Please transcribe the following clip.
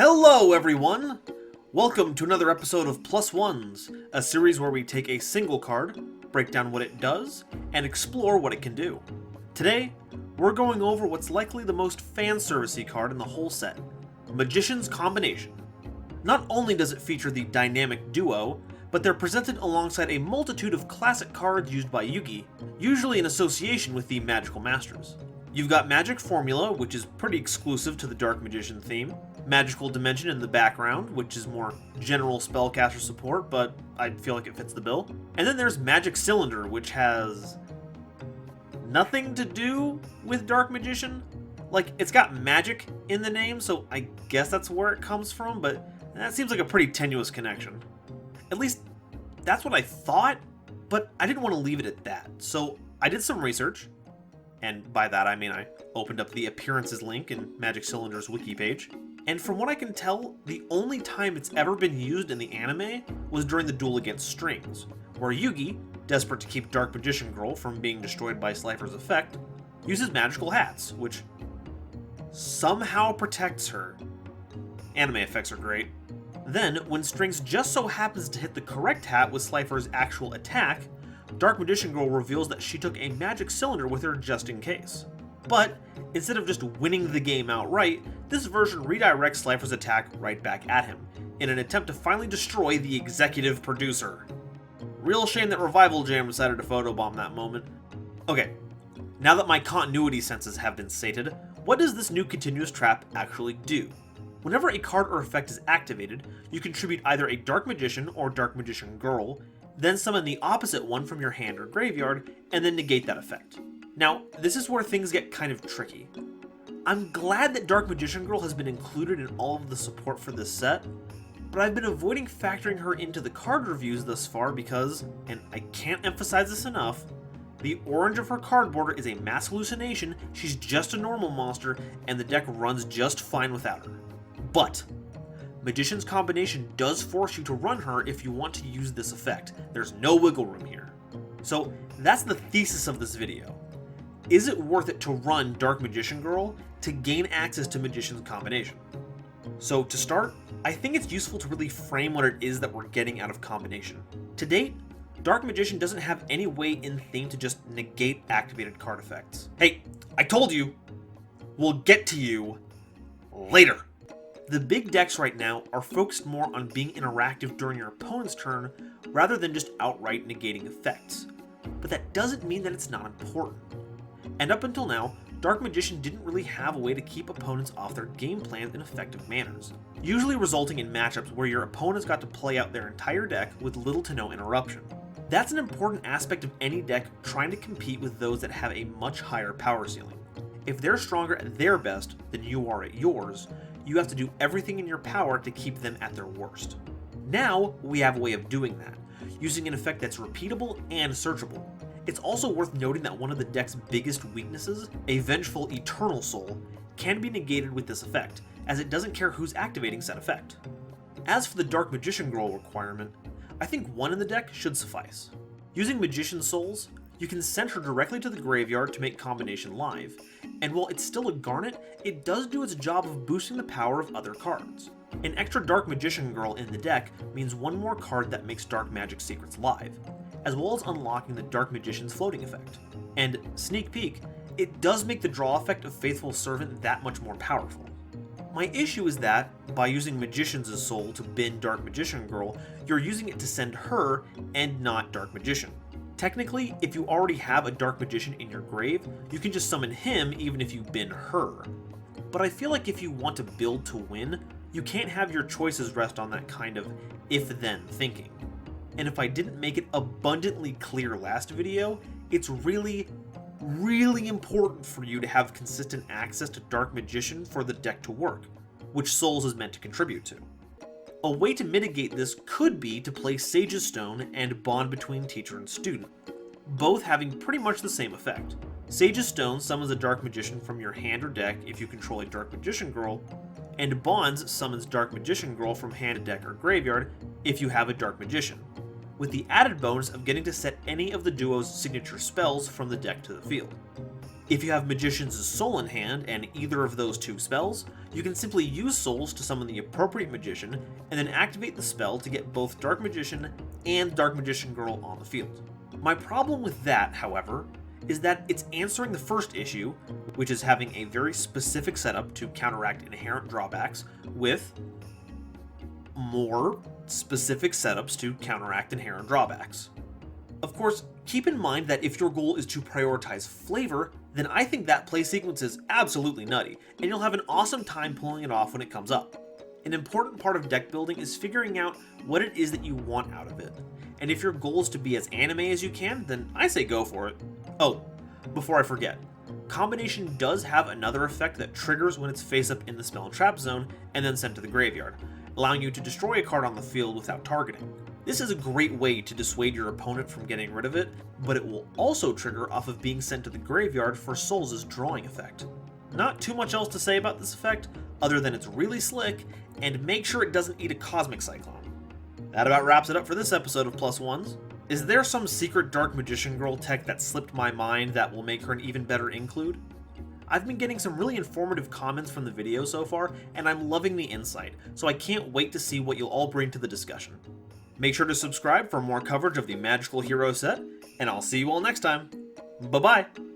Hello everyone! Welcome to another episode of Plus Ones, a series where we take a single card, break down what it does, and explore what it can do. Today, we're going over what's likely the most fan-servicey card in the whole set, Magician's Combination. Not only does it feature the dynamic duo, but they're presented alongside a multitude of classic cards used by Yugi, usually in association with the Magical Masters. You've got Magic Formula, which is pretty exclusive to the Dark Magician theme, Magical Dimension in the background, which is more general spellcaster support, but I feel like it fits the bill. And then there's Magic Cylinder, which has nothing to do with Dark Magician. Like, it's got magic in the name, so I guess that's where it comes from, but that seems like a pretty tenuous connection. At least, that's what I thought, but I didn't want to leave it at that. So I did some research, and by that I mean I opened up the appearances link in Magic Cylinder's wiki page. And from what I can tell, the only time it's ever been used in the anime was during the duel against Strings, where Yugi, desperate to keep Dark Magician Girl from being destroyed by Slifer's effect, uses magical hats, which somehow protects her. Anime effects are great. Then, when Strings just so happens to hit the correct hat with Slifer's actual attack, Dark Magician Girl reveals that she took a magic cylinder with her just in case. But, instead of just winning the game outright, this version redirects Slifer's attack right back at him, in an attempt to finally destroy the executive producer. Real shame that Revival Jam decided to photobomb that moment. Okay, now that my continuity senses have been sated, what does this new continuous trap actually do? Whenever a card or effect is activated, you contribute either a Dark Magician or Dark Magician Girl, then summon the opposite one from your hand or graveyard, and then negate that effect. Now, this is where things get kind of tricky. I'm glad that Dark Magician Girl has been included in all of the support for this set, but I've been avoiding factoring her into the card reviews thus far because, and I can't emphasize this enough, the orange of her card border is a mass hallucination, she's just a normal monster, and the deck runs just fine without her. But Magician's Combination does force you to run her if you want to use this effect. There's no wiggle room here. So that's the thesis of this video. Is it worth it to run Dark Magician Girl to gain access to Magician's Combination? So to start, I think it's useful to really frame what it is that we're getting out of Combination. To date, Dark Magician doesn't have any way in theme to just negate activated card effects. Hey, I told you! We'll get to you later! The big decks right now are focused more on being interactive during your opponent's turn rather than just outright negating effects. But that doesn't mean that it's not important. And up until now, Dark Magician didn't really have a way to keep opponents off their game plans in effective manners, usually resulting in matchups where your opponents got to play out their entire deck with little to no interruption. That's an important aspect of any deck trying to compete with those that have a much higher power ceiling. If they're stronger at their best than you are at yours, you have to do everything in your power to keep them at their worst. Now, we have a way of doing that, using an effect that's repeatable and searchable. It's also worth noting that one of the deck's biggest weaknesses, a Vengeful Eternal Soul, can be negated with this effect, as it doesn't care who's activating said effect. As for the Dark Magician Girl requirement, I think one in the deck should suffice. Using Magician Souls, you can send her directly to the graveyard to make Combination live, and while it's still a Garnet, it does do its job of boosting the power of other cards. An extra Dark Magician Girl in the deck means one more card that makes Dark Magic Secrets live, as well as unlocking the Dark Magician's floating effect. And, sneak peek, it does make the draw effect of Faithful Servant that much more powerful. My issue is that, by using Magician's Soul to bin Dark Magician Girl, you're using it to send her, and not Dark Magician. Technically, if you already have a Dark Magician in your grave, you can just summon him even if you bin her. But I feel like if you want to build to win, you can't have your choices rest on that kind of if-then thinking. And if I didn't make it abundantly clear last video, it's really important for you to have consistent access to Dark Magician for the deck to work, which Souls is meant to contribute to. A way to mitigate this could be to play Sage's Stone and Bond between teacher and student, both having pretty much the same effect. Sage's Stone summons a Dark Magician from your hand or deck if you control a Dark Magician Girl, and Bonds summons Dark Magician Girl from hand, deck, or graveyard if you have a Dark Magician, with the added bonus of getting to set any of the duo's signature spells from the deck to the field. If you have Magician's Soul in hand and either of those two spells, you can simply use Souls to summon the appropriate Magician and then activate the spell to get both Dark Magician and Dark Magician Girl on the field. My problem with that, however, is that it's answering the first issue, which is having a very specific setup to counteract inherent drawbacks, with more specific setups to counteract inherent drawbacks. Of course, keep in mind that if your goal is to prioritize flavor, then I think that play sequence is absolutely nutty, and you'll have an awesome time pulling it off when it comes up. An important part of deck building is figuring out what it is that you want out of it, and if your goal is to be as anime as you can, then I say go for it. Oh, before I forget, Combination does have another effect that triggers when it's face up in the spell and trap zone and then sent to the graveyard, allowing you to destroy a card on the field without targeting. This is a great way to dissuade your opponent from getting rid of it, but it will also trigger off of being sent to the graveyard for Souls' drawing effect. Not too much else to say about this effect, other than it's really slick, and make sure it doesn't eat a Cosmic Cyclone. That about wraps it up for this episode of Plus Ones. Is there some secret Dark Magician Girl tech that slipped my mind that will make her an even better include? I've been getting some really informative comments from the video so far, and I'm loving the insight, so I can't wait to see what you'll all bring to the discussion. Make sure to subscribe for more coverage of the Magical Hero set, and I'll see you all next time. Bye-bye!